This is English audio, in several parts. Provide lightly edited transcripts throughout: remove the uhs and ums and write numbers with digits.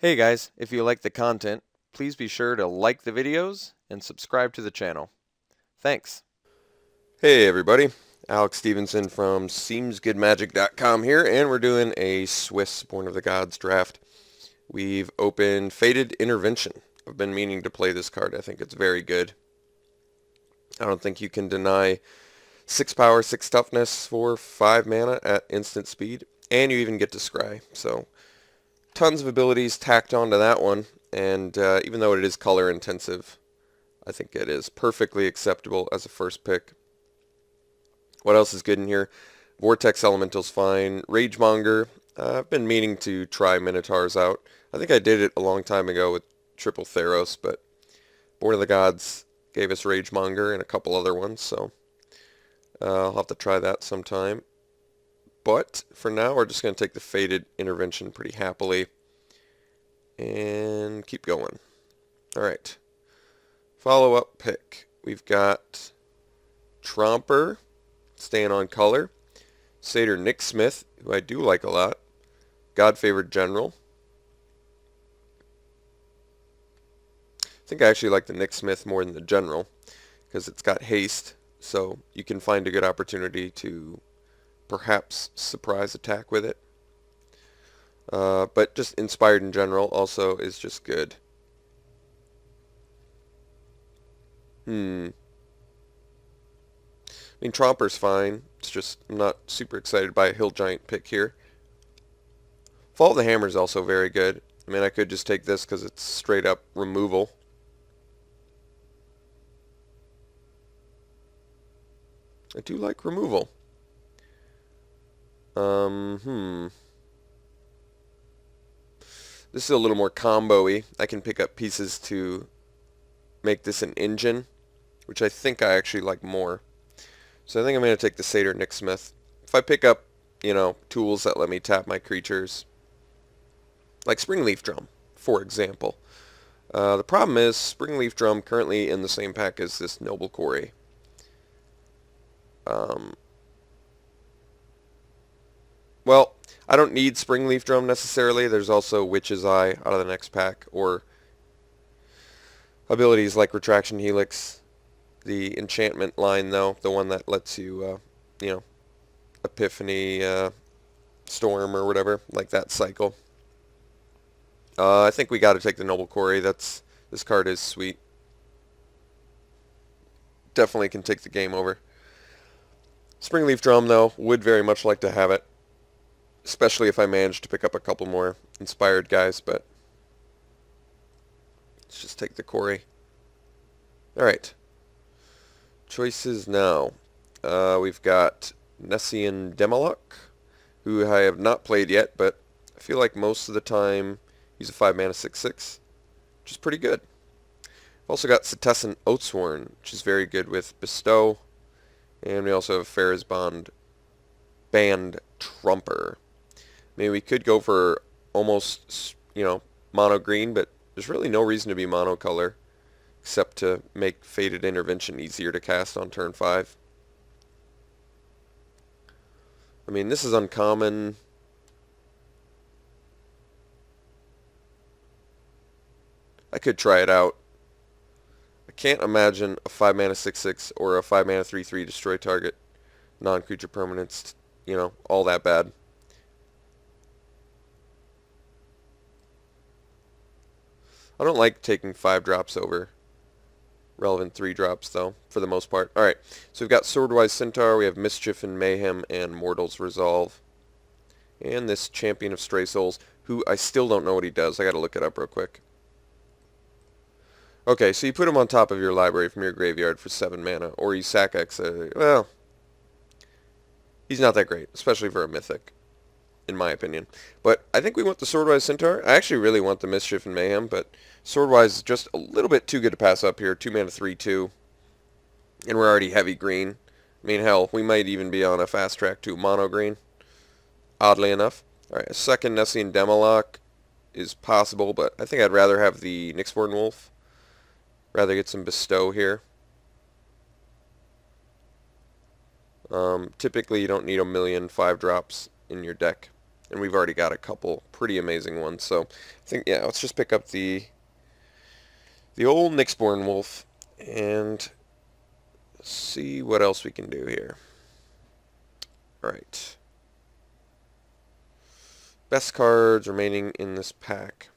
Hey guys, if you like the content, please be sure to like the videos and subscribe to the channel. Thanks. Hey everybody, Alex Stephenson from SeemsGoodMagic.com here, and we're doing a Swiss Born of the Gods draft. We've opened Fated Intervention. I've been meaning to play this card. I think it's very good. I don't think you can deny 6 power, 6 toughness for 5 mana at instant speed, and you even get to scry. So tons of abilities tacked onto that one, and even though it is color intensive, I think it is perfectly acceptable as a first pick. What else is good in here? Vortex Elemental's fine. Ragemonger, I've been meaning to try Minotaurs out. I think I did it a long time ago with Triple Theros, but Born of the Gods gave us Ragemonger and a couple other ones, so I'll have to try that sometime. But for now, we're just going to take the Fated Intervention pretty happily and keep going. Alright. Follow-up pick. We've got Tromper, staying on color. Satyr Nick Smith, who I do like a lot. God-Favored General. I think I actually like the Nick Smith more than the General, because it's got haste, so you can find a good opportunity to perhaps surprise attack with it. But just Inspired in general also is just good. I mean, Tromper's fine. It's just I'm not super excited by a Hill Giant pick here. Fall of the Hammer is also very good. I mean, I could just take this because it's straight up removal. I do like removal. This is a little more combo-y. I can pick up pieces to make this an engine, which I think I actually like more. So I think I'm going to take the Satyr Nick Smith. If I pick up, tools that let me tap my creatures, like Springleaf Drum, for example. The problem is Springleaf Drum currently in the same pack as this Noble Quarry. Well, I don't need Springleaf Drum necessarily. There's also Witch's Eye out of the next pack, or abilities like Retraction Helix. The enchantment line, though, the one that lets you, Epiphany, Storm, or whatever, like that cycle. I think we got to take the Noble Quarry. This card is sweet. Definitely can take the game over. Springleaf Drum, though, would very much like to have it, especially if I manage to pick up a couple more inspired guys, but let's just take the Quarry. Alright. Choices now. We've got Nessian Demolok, who I have not played yet, but I feel like most of the time he's a 5-mana 6/6, which is pretty good. I've also got Setessan Oathsworn, which is very good with Bestow, and we also have Farrah's Band Trumper. Maybe we could go for almost, mono green, but there's really no reason to be monocolor except to make Fated Intervention easier to cast on turn 5. I mean, this is uncommon. I could try it out. I can't imagine a 5-mana 6/6 or a 5-mana 3/3 destroy target non-creature permanents, all that bad. I don't like taking 5 drops over relevant 3 drops, though, for the most part. Alright, so we've got Swordwise Centaur, we have Mischief and Mayhem, and Mortal's Resolve. And this Champion of Stray Souls, who I still don't know what he does. I gotta look it up real quick. Okay, so you put him on top of your library from your graveyard for 7 mana, or you sack X. Well, he's not that great, especially for a Mythic, in my opinion. But I think we want the Swordwise Centaur. I actually really want the Mischief and Mayhem, but Swordwise is just a little bit too good to pass up here. 2 mana 3/2, and we're already heavy green. I mean, hell, we might even be on a fast track to mono green, oddly enough. Alright, a second Nessian Demolok is possible, but I think I'd rather have the Nyxborn Wolf. Rather get some Bestow here. Typically, you don't need a million 5 drops in your deck and we've already got a couple pretty amazing ones. So I think, yeah, let's just pick up the old Nyxborn Wolf and see what else we can do here. Alright. Best cards remaining in this pack.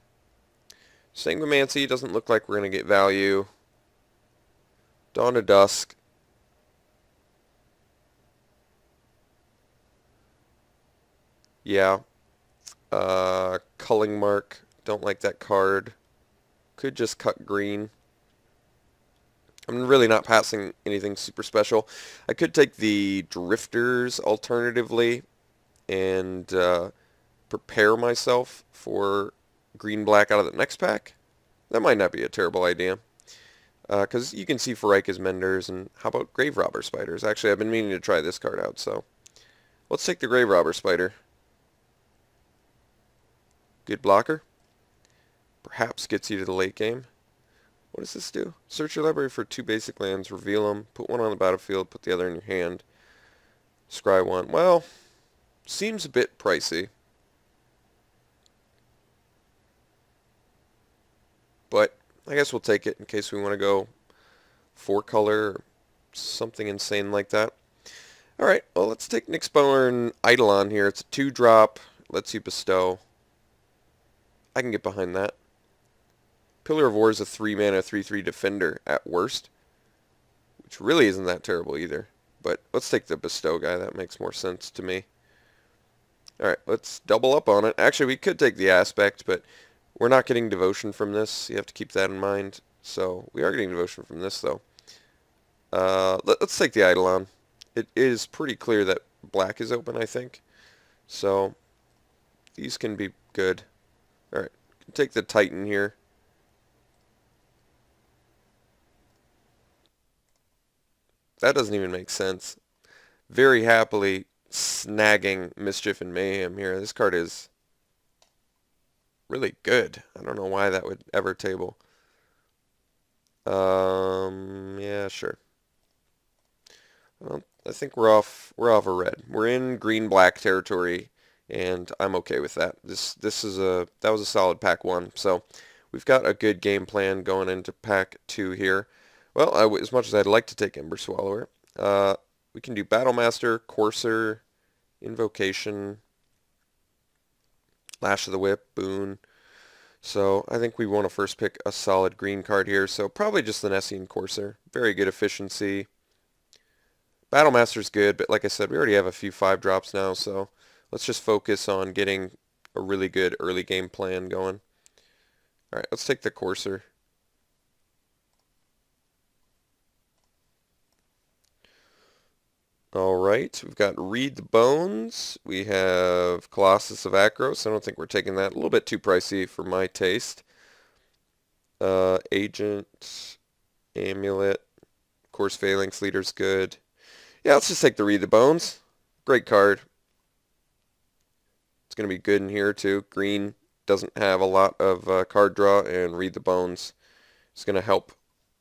Sanguimancy doesn't look like we're going to get value. Dawn of Dusk. Yeah. Culling Mark. Don't like that card. Could just cut green. I'm really not passing anything super special. I could take the Drifters alternatively and prepare myself for green-black out of the next pack. That might not be a terrible idea. Because you can see Farika's Menders, and how about Grave Robber Spiders? Actually, I've been meaning to try this card out, so let's take the Grave Robber Spider. Good blocker. Perhaps gets you to the late game. What does this do? Search your library for 2 basic lands, reveal them, put one on the battlefield, put the other in your hand. Scry 1. Well, seems a bit pricey. But I guess we'll take it in case we want to go 4-color or something insane like that. Alright, well, let's take Nyxborn Eidolon here. It's a 2-drop, lets you bestow. I can get behind that. Pillar of War is a 3-mana 3/3 defender at worst, which really isn't that terrible either. But let's take the bestow guy. That makes more sense to me. Alright, let's double up on it. Actually, we could take the aspect, but we're not getting devotion from this. You have to keep that in mind. So we are getting devotion from this, though. Let's take the Eidolon. It is pretty clear that black is open, I think. So these can be good. Alright, take the Titan here. That doesn't even make sense. Very happily snagging Mischief and Mayhem here. This card is really good. I don't know why that would ever table. Yeah, sure. Well, I think we're off a red. We're in green-black territory, and I'm okay with that. That was a solid pack 1. So we've got a good game plan going into pack 2 here. Well, as much as I'd like to take Ember Swallower, we can do Battlemaster, Courser, Invocation, Lash of the Whip, Boon. So I think we want to first pick a solid green card here. So probably just the Nessian Courser. Very good efficiency. Battlemaster's good, but like I said, we already have a few 5-drops now, so let's just focus on getting a really good early game plan going. Alright, let's take the Courser. Alright, we've got Read the Bones. We have Colossus of Akros. I don't think we're taking that. A little bit too pricey for my taste. Agent, Amulet, of course Phalanx Leader's good. Yeah, let's just take the Read the Bones. Great card. It's going to be good in here too. Green doesn't have a lot of card draw, and Read the Bones is going to help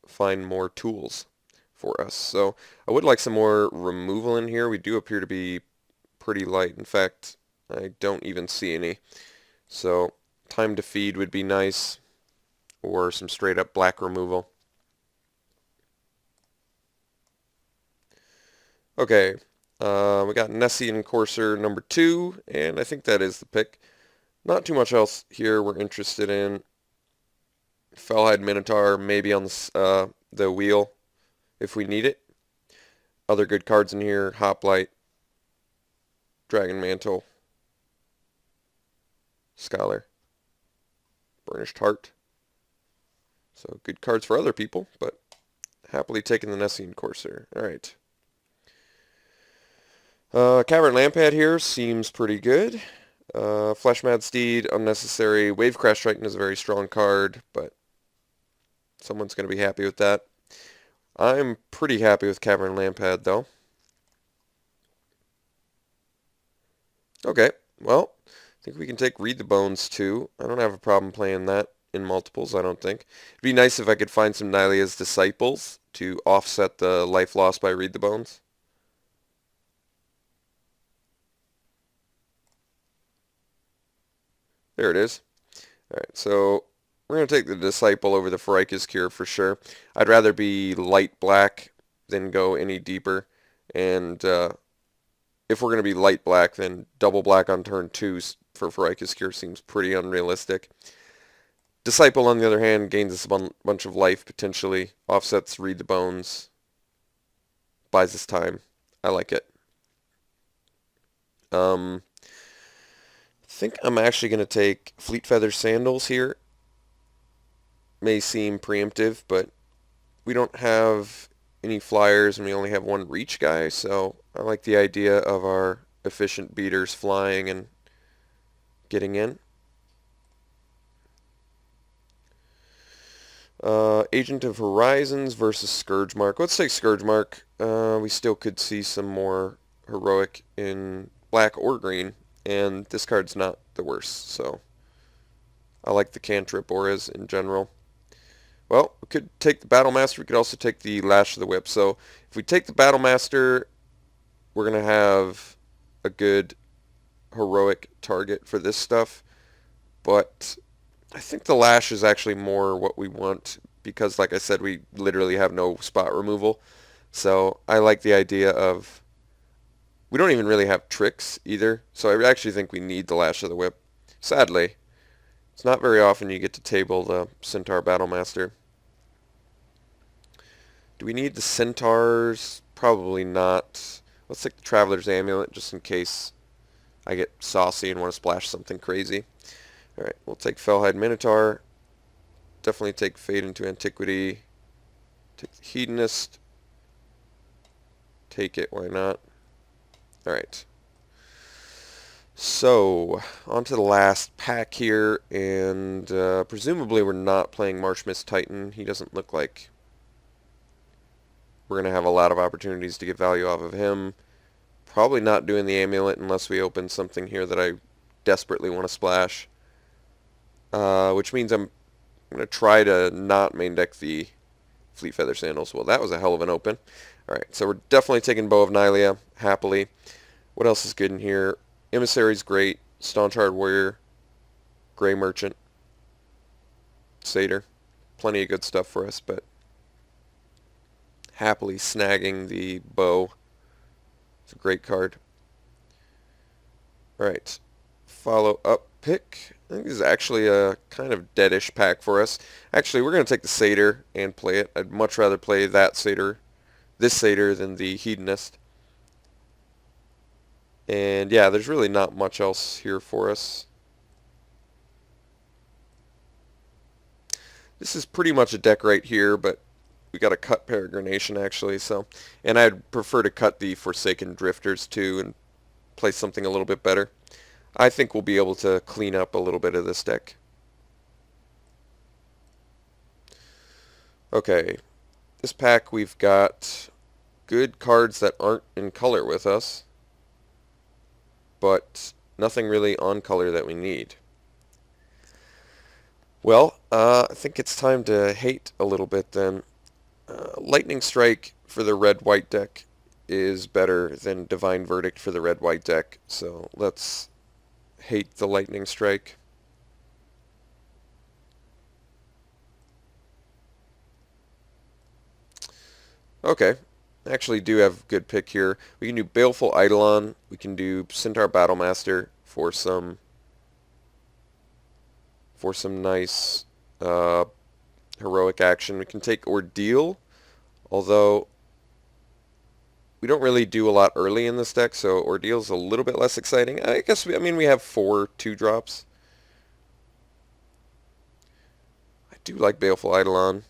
find more tools for us. So I would like some more removal in here. We do appear to be pretty light. In fact, I don't even see any. So Time to Feed would be nice, or some straight up black removal. Okay, we got Nessian Courser number 2, and I think that is the pick. Not too much else here we're interested in. Fellhide Minotaur maybe on the wheel if we need it. Other good cards in here: Hoplite, Dragon Mantle, Scholar, Burnished Heart. So good cards for other people, but happily taking the Nessian Courser. Alright. Cavern Lampad here seems pretty good. Fleshmad Steed, unnecessary. Wave Crash Triton is a very strong card, but someone's going to be happy with that. I'm pretty happy with Cavern Lampad, though. Okay, well, I think we can take Read the Bones, too. I don't have a problem playing that in multiples, I don't think. It'd be nice if I could find some Nylea's Disciples to offset the life lost by Read the Bones. There it is. Alright, so we're going to take the Disciple over the Pharykis Cure for sure. I'd rather be light black than go any deeper. And if we're going to be light black, then double black on turn 2 for Pharykis Cure seems pretty unrealistic. Disciple, on the other hand, gains us a bunch of life, potentially. Offsets Read the Bones. Buys us time. I like it. I think I'm actually going to take Fleet Feather Sandals here. May seem preemptive, but we don't have any flyers and we only have one reach guy, so I like the idea of our efficient beaters flying and getting in. Agent of Horizons versus Scourgemark. Let's take Scourgemark. We still could see some more heroic in black or green, and this card's not the worst, so I like the cantrip auras in general. Well, we could take the Battlemaster. We could also take the Lash of the Whip. So if we take the Battlemaster, we're going to have a good heroic target for this stuff. But I think the Lash is actually more what we want because, like I said, we literally have no spot removal. So I like the idea of... We don't even really have tricks either. So I actually think we need the Lash of the Whip. Sadly, it's not very often you get to table the Centaur Battlemaster. Do we need the Centaurs? Probably not. Let's take the Traveler's Amulet just in case I get saucy and want to splash something crazy. Alright, we'll take Fellhide Minotaur. Definitely take Fade into Antiquity. Take the Hedonist. Take it, why not? Alright. So, on to the last pack here, and presumably we're not playing Marshmist Titan. He doesn't look like we're going to have a lot of opportunities to get value off of him. Probably not doing the amulet unless we open something here that I desperately want to splash. Which means I'm going to try to not main deck the Fleet Feather Sandals. Well, that was a hell of an open. Alright, so we're definitely taking Bow of Nylea, happily. What else is good in here? Emissary's great. Staunch Hard Warrior. Grey Merchant. Satyr. Plenty of good stuff for us, but happily snagging the bow. It's a great card. Alright. Follow up pick. I think this is actually a kind of deadish pack for us. Actually, we're going to take the Satyr and play it. I'd much rather play that Satyr, this Satyr, than the Hedonist. And yeah, there's really not much else here for us. This is pretty much a deck right here, but we got to cut Peregrination actually, so, and I'd prefer to cut the Forsaken Drifters too and play something a little bit better. I think we'll be able to clean up a little bit of this deck. Okay, this pack we've got good cards that aren't in color with us, but nothing really on color that we need. Well, I think it's time to hate a little bit then. Lightning Strike for the red-white deck is better than Divine Verdict for the red-white deck, so let's hate the Lightning Strike. Okay, actually do have a good pick here. We can do Baleful Eidolon, we can do Centaur Battlemaster for some nice heroic action. We can take Ordeal, although we don't really do a lot early in this deck, so Ordeal's a little bit less exciting. I guess, I mean, we have 4 2-drops. I do like Baleful Eidolon.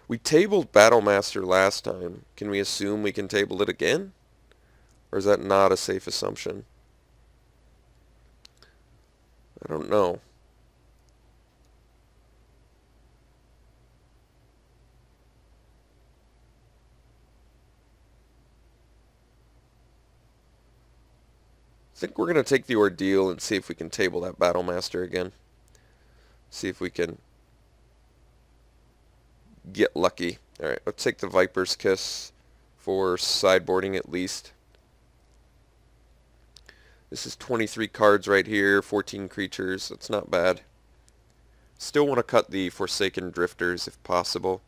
We tabled Battlemaster last time. Can we assume we can table it again? Or is that not a safe assumption? I don't know. I think we're going to take the Ordeal and see if we can table that Battlemaster again. See if we can get lucky. Alright, let's take the Viper's Kiss for sideboarding at least. This is 23 cards right here, 14 creatures. That's not bad. Still want to cut the Forsaken Drifters if possible.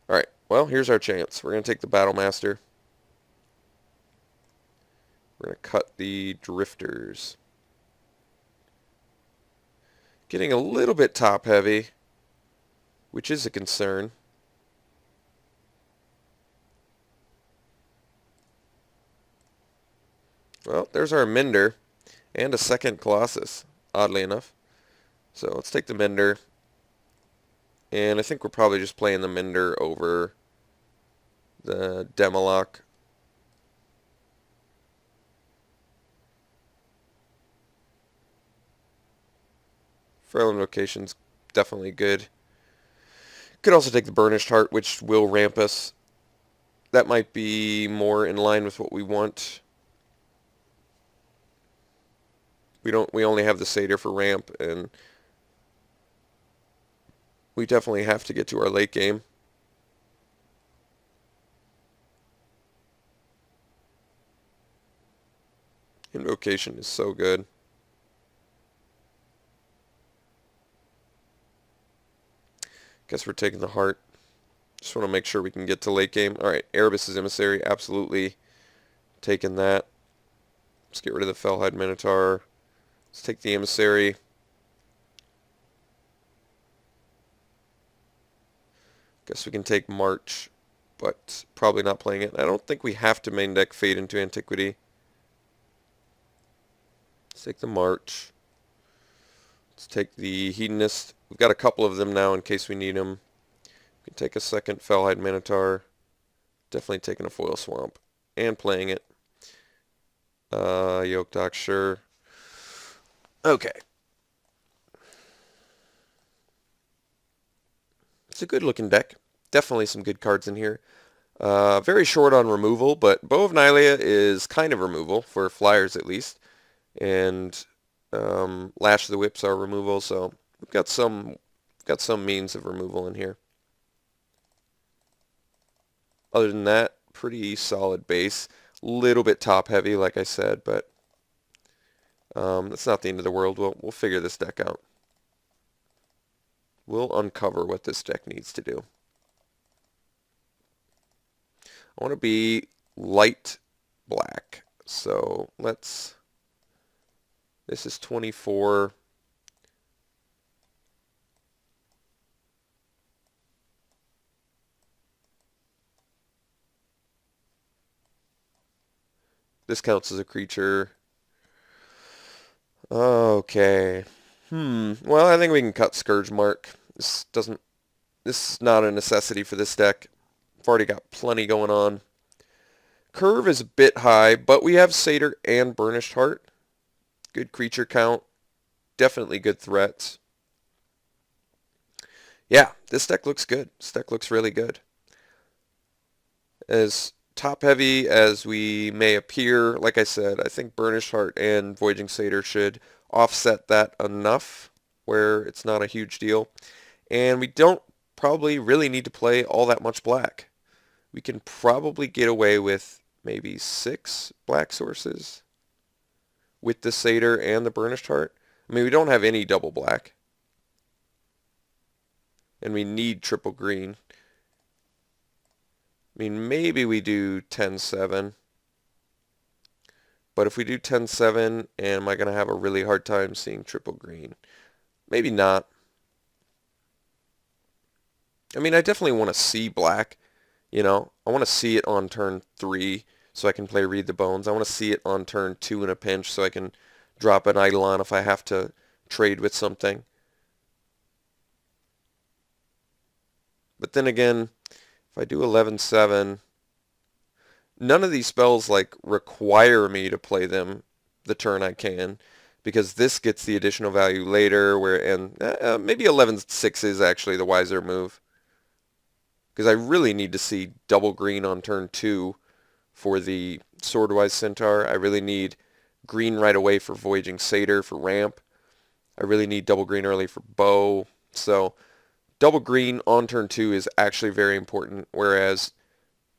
Alright, well, here's our chance. We're going to take the Battlemaster. We're going to cut the Drifters. Getting a little bit top heavy, which is a concern. Well, there's our Mender and a second Colossus, oddly enough. So let's take the Mender. And I think we're probably just playing the Mender over the Demoloch. Frail Invocation's definitely good. Could also take the Burnished Heart, which will ramp us. That might be more in line with what we want. We only have the Satyr for ramp, and we definitely have to get to our late game. Invocation is so good. Guess we're taking the heart. Just want to make sure we can get to late game. Alright, Erebus' Emissary, absolutely taking that. Let's get rid of the Fellhide Minotaur. Let's take the Emissary. Guess we can take March, but probably not playing it. I don't think we have to main deck Fade into Antiquity. Let's take the March. Let's take the Hedonist. We've got a couple of them now in case we need them. We can take a second Fellhide Minotaur. Definitely taking a Foil Swamp. And playing it. Yoke Dock, sure. Okay. It's a good looking deck. Definitely some good cards in here. Very short on removal, but Bow of Nylea is kind of removal, for flyers at least. And Lash of the Whips are removal, so we've got some means of removal in here. Other than that, pretty solid base. Little bit top heavy, like I said, but that's not the end of the world. We'll figure this deck out. We'll uncover what this deck needs to do. I want to be light black, so let's... This is 24. This counts as a creature. Okay. Well, I think we can cut Scourge Mark. This is not a necessity for this deck. I've already got plenty going on. Curve is a bit high, but we have Satyr and Burnished Heart. Good creature count. Definitely good threats. Yeah, this deck looks good. This deck looks really good. As top heavy as we may appear, like I said, I think Burnished Heart and Voyaging Satyr should offset that enough where it's not a huge deal. And we don't probably really need to play all that much black. We can probably get away with maybe 6 black sources with the Satyr and the Burnished Heart. I mean, we don't have any double black. And we need triple green. I mean, maybe we do 10-7. But if we do 10-7, am I going to have a really hard time seeing triple green? Maybe not. I mean, I definitely want to see black. You know, I want to see it on turn 3 so I can play Read the Bones. I want to see it on turn 2 in a pinch so I can drop an Eidolon if I have to trade with something. But then again, if I do 11-7, none of these spells like require me to play them the turn I can, because this gets the additional value later. Maybe 11-6 is actually the wiser move, because I really need to see double green on turn 2 for the Swordwise Centaur. I really need green right away for Voyaging Satyr for ramp. I really need double green early for Bow. So double green on turn 2 is actually very important, whereas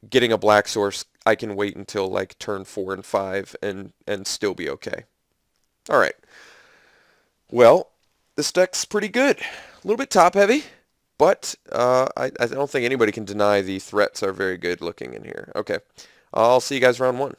getting a black source, I can wait until like turn 4 and 5 and still be okay. Alright. Well, this deck's pretty good. A little bit top heavy, but I don't think anybody can deny the threats are very good looking in here. Okay. I'll see you guys round 1.